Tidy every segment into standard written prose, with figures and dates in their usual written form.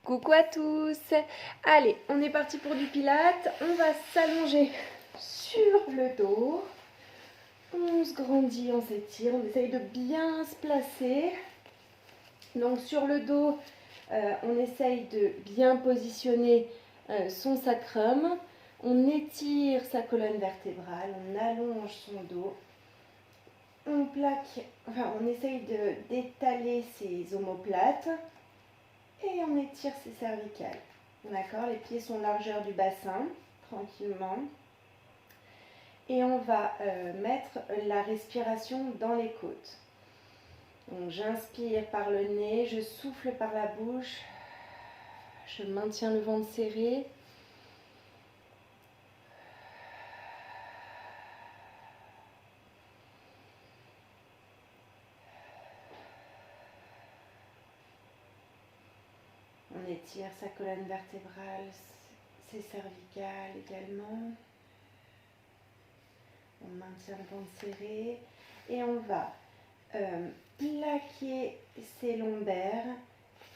Coucou à tous. Allez, on est parti pour du pilates. On va s'allonger sur le dos. On se grandit, on s'étire, on essaye de bien se placer. Donc sur le dos, on essaye de bien positionner son sacrum. On étire sa colonne vertébrale, on allonge son dos. On plaque, on essaye d'étaler ses omoplates. Et on étire ses cervicales. D'accord? Les pieds sont largeur du bassin, tranquillement. Et on va mettre la respiration dans les côtes. Donc j'inspire par le nez, je souffle par la bouche, je maintiens le ventre serré. On étire sa colonne vertébrale, ses cervicales également. On maintient le ventre serré et on va plaquer ses lombaires,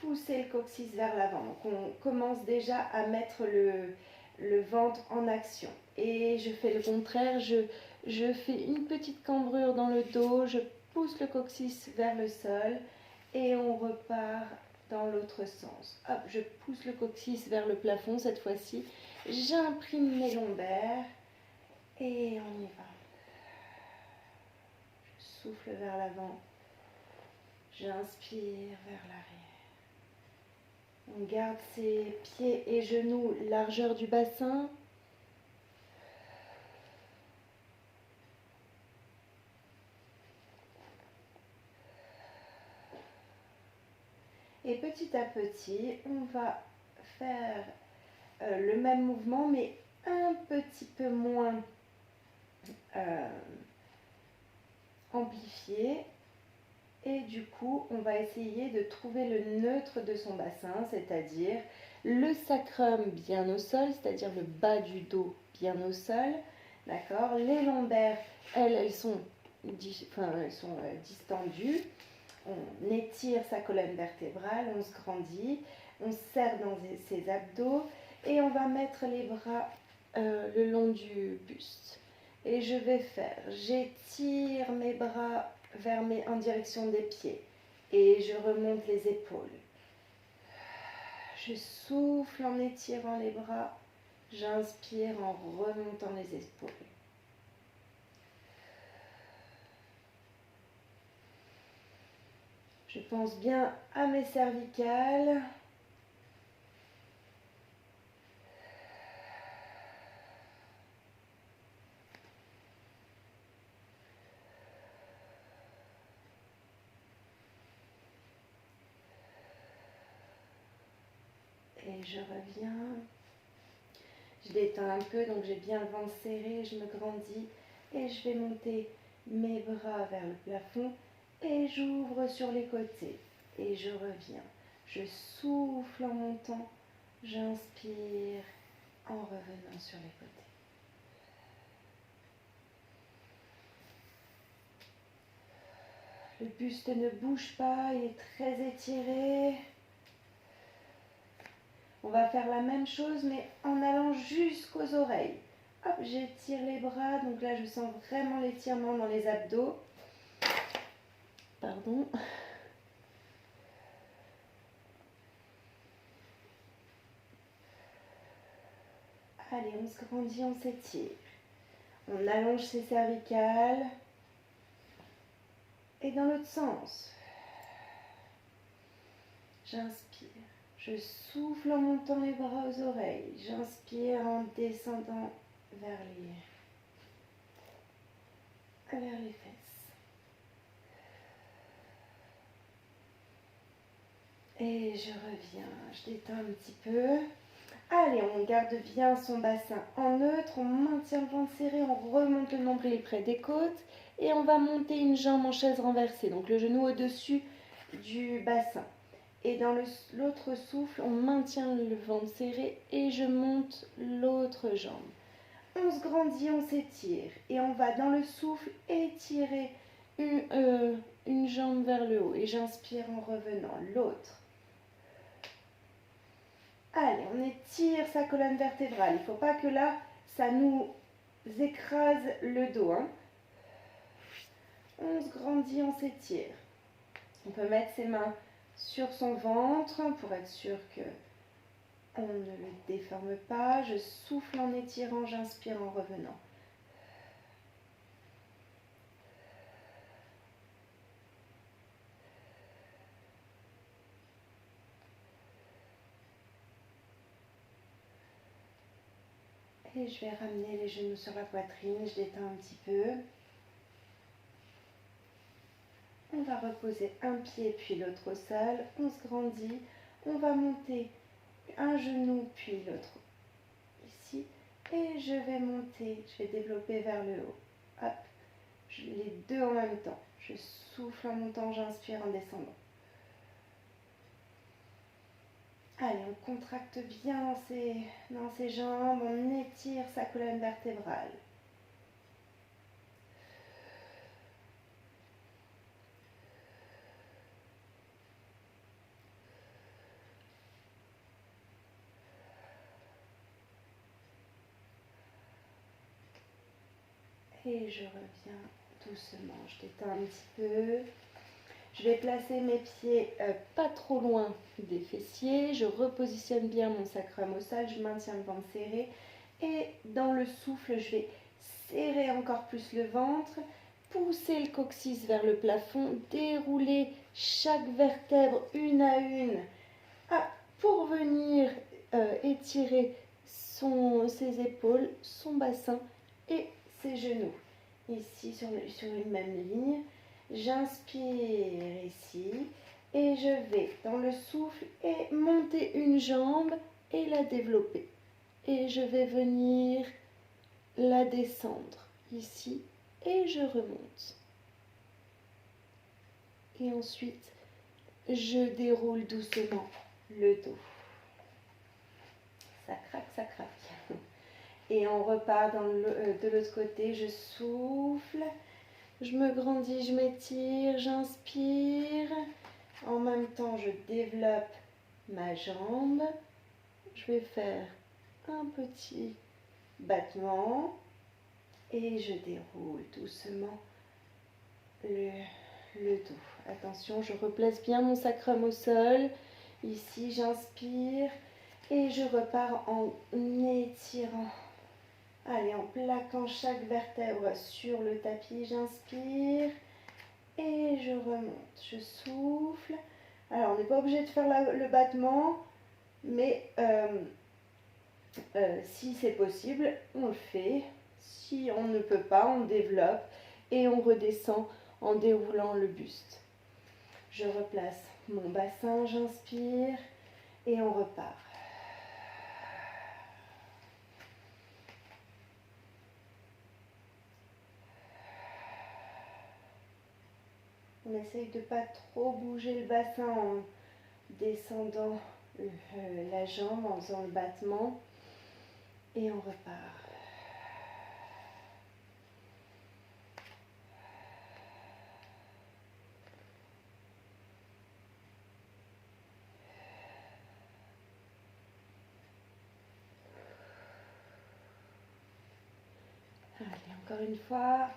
pousser le coccyx vers l'avant. Donc on commence déjà à mettre le ventre en action. Et je fais le contraire, je fais une petite cambrure dans le dos, je pousse le coccyx vers le sol et on repart dans l'autre sens. Hop, je pousse le coccyx vers le plafond cette fois-ci, j'imprime mes lombaires et on y va. Je souffle vers l'avant. J'inspire vers l'arrière. On garde ses pieds et genoux largeur du bassin. Et petit à petit, on va faire le même mouvement, mais un petit peu moins amplifié. Et du coup, on va essayer de trouver le neutre de son bassin, c'est-à-dire le sacrum bien au sol, c'est-à-dire le bas du dos bien au sol. D'accord? Les lombaires, elles sont distendues. On étire sa colonne vertébrale, on se grandit, on serre dans ses abdos et on va mettre les bras le long du buste. Et je vais faire, j'étire mes bras en direction des pieds et je remonte les épaules. Je souffle en étirant les bras, j'inspire en remontant les épaules. Je pense bien à mes cervicales. Et je reviens. Je détends un peu, donc j'ai bien le ventre serré, je me grandis et je vais monter mes bras vers le plafond et j'ouvre sur les côtés et je reviens. Je souffle en montant, j'inspire en revenant sur les côtés. Le buste ne bouge pas, il est très étiré. On va faire la même chose mais en allant jusqu'aux oreilles. Hop, j'étire les bras, donc là je sens vraiment l'étirement dans les abdos. Pardon. Allez, on se grandit, on s'étire. On allonge ses cervicales. Et dans l'autre sens. J'inspire. Je souffle en montant les bras aux oreilles. J'inspire en descendant vers les fesses. Et je reviens. Je détends un petit peu. Allez, on garde bien son bassin en neutre. On maintient le ventre serré. On remonte le nombril près des côtes. Et on va monter une jambe en chaise renversée. Donc le genou au-dessus du bassin. Et dans l'autre souffle, on maintient le ventre serré et je monte l'autre jambe. On se grandit, on s'étire. Et on va dans le souffle étirer une jambe vers le haut. Et j'inspire en revenant. L'autre. on étire sa colonne vertébrale. Il ne faut pas que là, ça nous écrase le dos. Hein. On se grandit, on s'étire. On peut mettre ses mains sur son ventre pour être sûr que on ne le déforme pas. Je souffle en étirant, j'inspire en revenant. Et je vais ramener les genoux sur la poitrine, je détends un petit peu. On va reposer un pied puis l'autre au sol, on se grandit, on va monter un genou puis l'autre ici. Et je vais monter, je vais développer vers le haut. Hop, les deux en même temps. Je souffle en montant, j'inspire en descendant. Allez, on contracte bien dans ses jambes, on étire sa colonne vertébrale. Et je reviens doucement, je détends un petit peu. Je vais placer mes pieds pas trop loin des fessiers. Je repositionne bien mon sacrum au sol, je maintiens le ventre serré. Et dans le souffle, je vais serrer encore plus le ventre, pousser le coccyx vers le plafond, dérouler chaque vertèbre une à une pour venir étirer ses épaules, son bassin et ses genoux. Ici sur une même ligne. J'inspire ici et je vais dans le souffle et monter une jambe et la développer. Et je vais venir la descendre ici et je remonte. Et ensuite, je déroule doucement le dos. Ça craque, ça craque. Et on repart de l'autre côté, je souffle. Je me grandis, je m'étire, j'inspire. En même temps, je développe ma jambe. Je vais faire un petit battement et je déroule doucement le dos. Attention, je replace bien mon sacrum au sol. Ici, j'inspire et je repars en étirant. Allez, en plaquant chaque vertèbre sur le tapis, j'inspire et je remonte. Je souffle. Alors, on n'est pas obligé de faire le battement, mais si c'est possible, on le fait. Si on ne peut pas, on développe et on redescend en déroulant le buste. Je replace mon bassin, j'inspire et on repart. On essaye de ne pas trop bouger le bassin en descendant la jambe, en faisant le battement. Et on repart. Allez, encore une fois.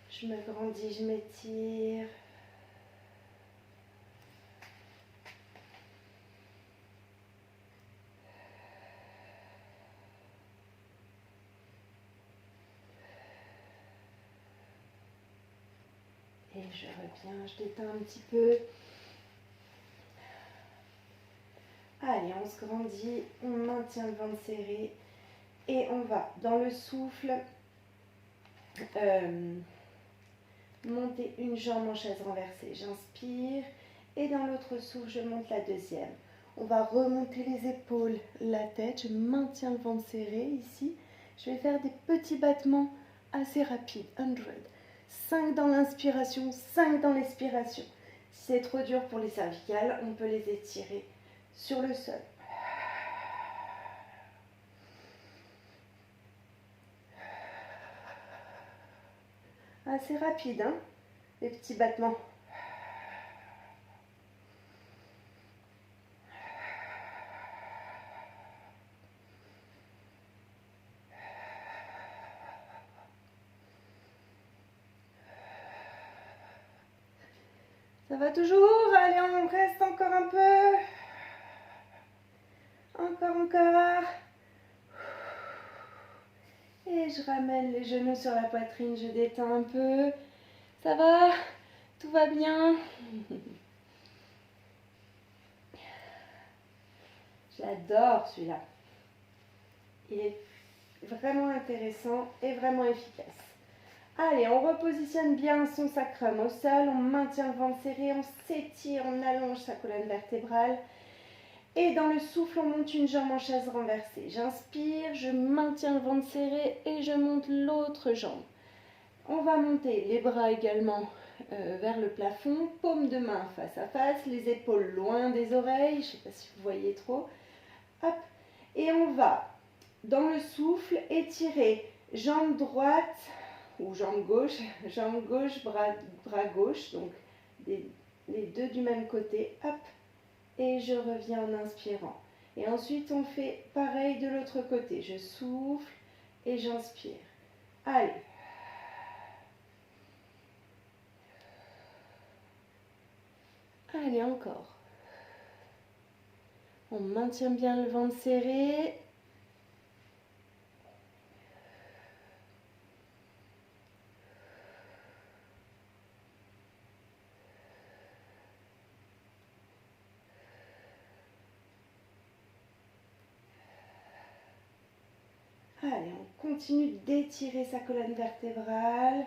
Je me grandis, je m'étire. Et je reviens, je détends un petit peu. Allez, on se grandit, on maintient le ventre serré et on va dans le souffle monter une jambe en chaise renversée. J'inspire et dans l'autre souffle, je monte la deuxième. On va remonter les épaules, la tête. Je maintiens le ventre serré ici. Je vais faire des petits battements assez rapides. 100. 5 dans l'inspiration, 5 dans l'expiration. Si c'est trop dur pour les cervicales, on peut les étirer sur le sol. Assez rapide, hein, les petits battements. Ça va toujours? Allez, on reste encore un peu. Encore. Et je ramène les genoux sur la poitrine, je détends un peu. Ça va? Tout va bien? J'adore celui-là. Il est vraiment intéressant et vraiment efficace. Allez, on repositionne bien son sacrum au sol, on maintient le ventre serré, on s'étire, on allonge sa colonne vertébrale. Et dans le souffle, on monte une jambe en chaise renversée. J'inspire, je maintiens le ventre serré et je monte l'autre jambe. On va monter les bras également vers le plafond, paume de main face à face, les épaules loin des oreilles, je ne sais pas si vous voyez trop. Hop. Et on va, dans le souffle, étirer jambe droite ou jambe gauche, bras gauche, donc les deux du même côté. Hop. Et je reviens en inspirant. Et ensuite, on fait pareil de l'autre côté. Je souffle et j'inspire. Allez. Allez, encore. On maintient bien le ventre serré. Allez, on continue d'étirer sa colonne vertébrale.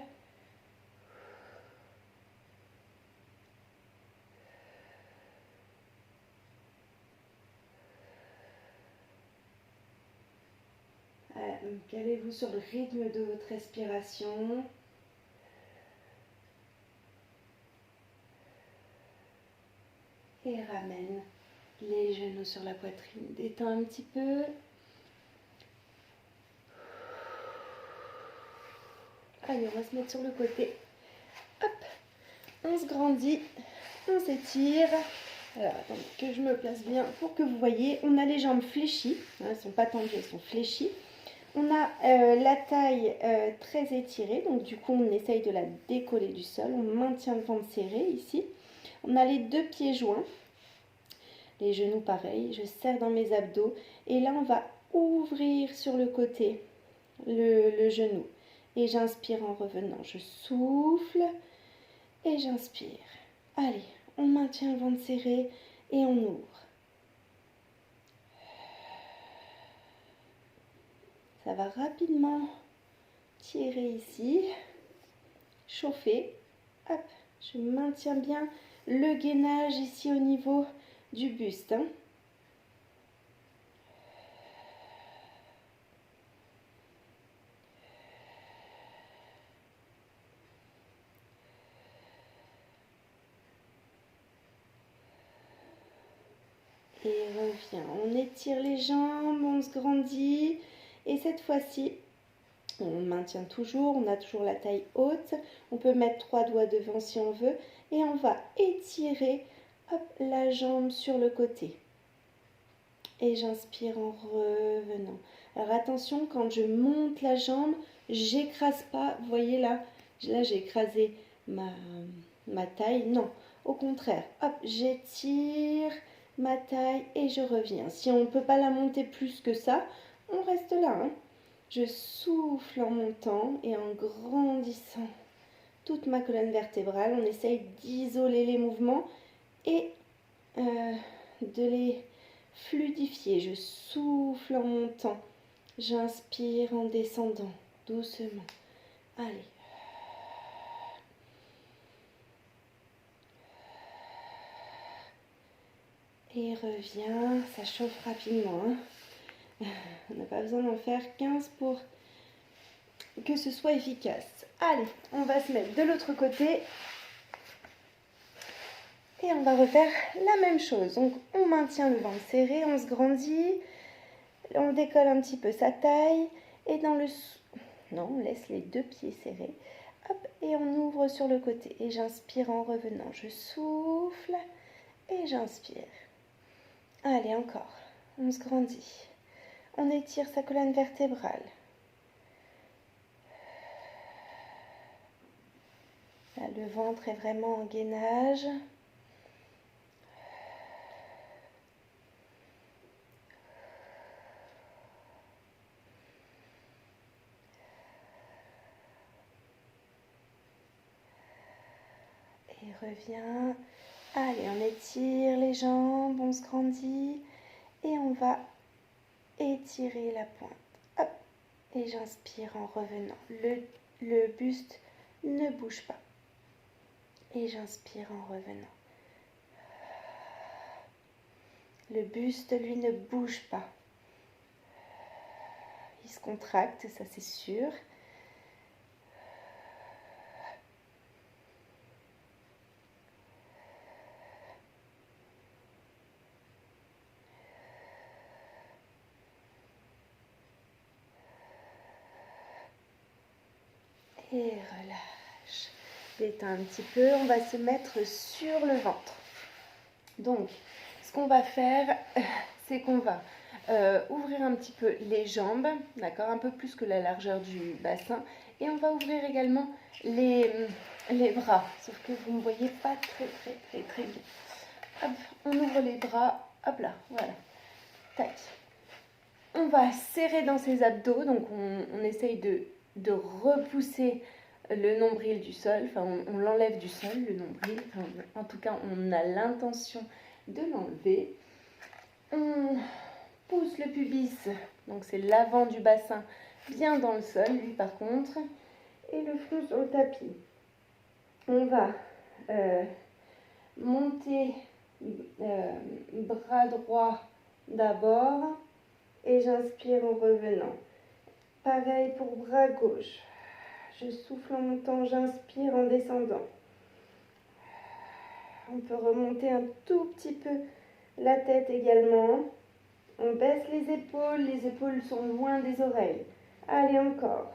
Calez-vous sur le rythme de votre respiration. Et ramène les genoux sur la poitrine. Détends un petit peu. Allez, on va se mettre sur le côté. Hop, on se grandit, on s'étire. Alors, attendez que je me place bien pour que vous voyez. On a les jambes fléchies. Elles ne sont pas tendues, elles sont fléchies. On a la taille très étirée. Donc, du coup, on essaye de la décoller du sol. On maintient le ventre serré ici. On a les deux pieds joints. Les genoux pareil. Je serre dans mes abdos. Et là, on va ouvrir sur le côté le genou. Et j'inspire en revenant. Je souffle et j'inspire. Allez, on maintient le ventre serré et on ouvre. Ça va rapidement tirer ici, chauffer. Hop, je maintiens bien le gainage ici au niveau du buste. Et revient. On étire les jambes, on se grandit. Et cette fois-ci, on maintient toujours, on a toujours la taille haute. On peut mettre 3 doigts devant si on veut. Et on va étirer hop, la jambe sur le côté. Et j'inspire en revenant. Alors attention, quand je monte la jambe, j'écrase pas. Vous voyez là j'ai écrasé ma taille. Non, au contraire. Hop, j'étire ma taille et je reviens. Si on ne peut pas la monter plus que ça, on reste là. Hein. Je souffle en montant et en grandissant toute ma colonne vertébrale. On essaye d'isoler les mouvements et de les fluidifier. Je souffle en montant. J'inspire en descendant doucement. Allez. Et reviens. Ça chauffe rapidement. Hein. On n'a pas besoin d'en faire 15 pour que ce soit efficace. Allez, on va se mettre de l'autre côté. Et on va refaire la même chose. Donc, on maintient le ventre serré, on se grandit. On décolle un petit peu sa taille. Et dans le... Non, on laisse les deux pieds serrés. Hop, et on ouvre sur le côté. Et j'inspire en revenant. Je souffle et j'inspire. Allez, encore. On se grandit. On étire sa colonne vertébrale. Là, le ventre est vraiment en gainage. Et reviens. Allez, on étire les jambes, on se grandit. Et on va étirer la pointe. Hop. Et j'inspire en revenant. Le buste ne bouge pas. Et j'inspire en revenant. Le buste, lui, ne bouge pas. Il se contracte, ça c'est sûr. Et relâche. Détends un petit peu, on va se mettre sur le ventre. Donc, ce qu'on va faire, c'est qu'on va ouvrir un petit peu les jambes, d'accord, un peu plus que la largeur du bassin. Et on va ouvrir également les bras, sauf que vous ne me voyez pas très bien. Hop, on ouvre les bras, hop là, voilà. Tac. On va serrer dans ses abdos, donc on essaye de repousser le nombril du sol, enfin on l'enlève du sol, le nombril, enfin, en tout cas on a l'intention de l'enlever. On pousse le pubis, donc c'est l'avant du bassin, bien dans le sol, lui par contre, et le front sur le tapis. On va monter bras droit d'abord, et j'inspire en revenant. Pareil pour bras gauche. Je souffle en montant, j'inspire en descendant. On peut remonter un tout petit peu la tête également. On baisse les épaules sont loin des oreilles. Allez, encore.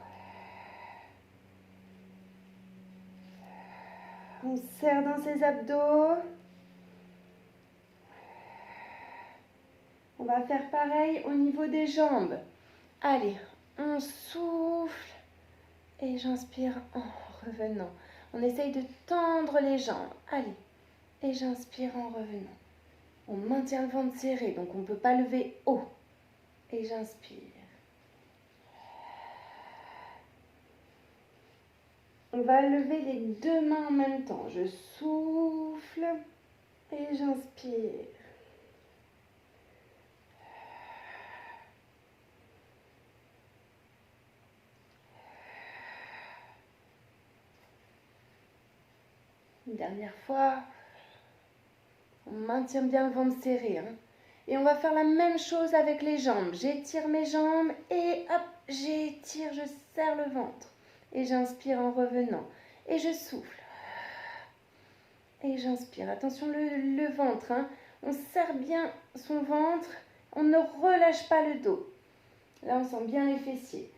On serre dans ses abdos. On va faire pareil au niveau des jambes. Allez, on souffle et j'inspire en revenant. On essaye de tendre les jambes. Allez, et j'inspire en revenant. On maintient le ventre serré, donc on ne peut pas lever haut. Et j'inspire. On va lever les deux mains en même temps. Je souffle et j'inspire. Une dernière fois. On maintient bien le ventre serré. Et on va faire la même chose avec les jambes. J'étire mes jambes et hop, j'étire, je serre le ventre. Et j'inspire en revenant. Et je souffle. Et j'inspire. Attention le ventre. On serre bien son ventre. On ne relâche pas le dos. Là, on sent bien les fessiers.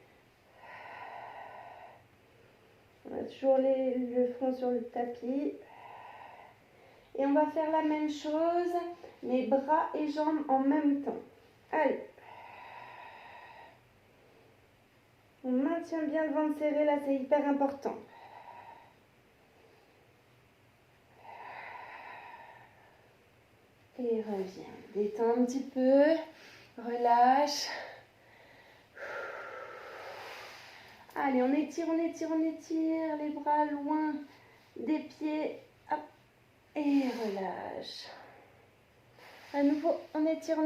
On a toujours le front sur le tapis. Et on va faire la même chose, les bras et jambes en même temps. Allez. On maintient bien le ventre serré, là c'est hyper important. Et reviens. Détends un petit peu. Relâche. Allez, on étire. Les bras loin des pieds. Hop. Et relâche. À nouveau, on étire.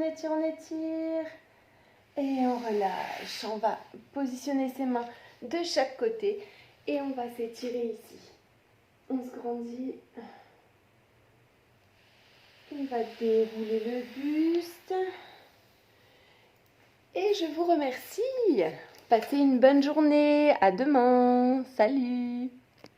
Et on relâche. On va positionner ses mains de chaque côté. Et on va s'étirer ici. On se grandit. On va dérouler le buste. Et je vous remercie. Passez une bonne journée. À demain. Salut.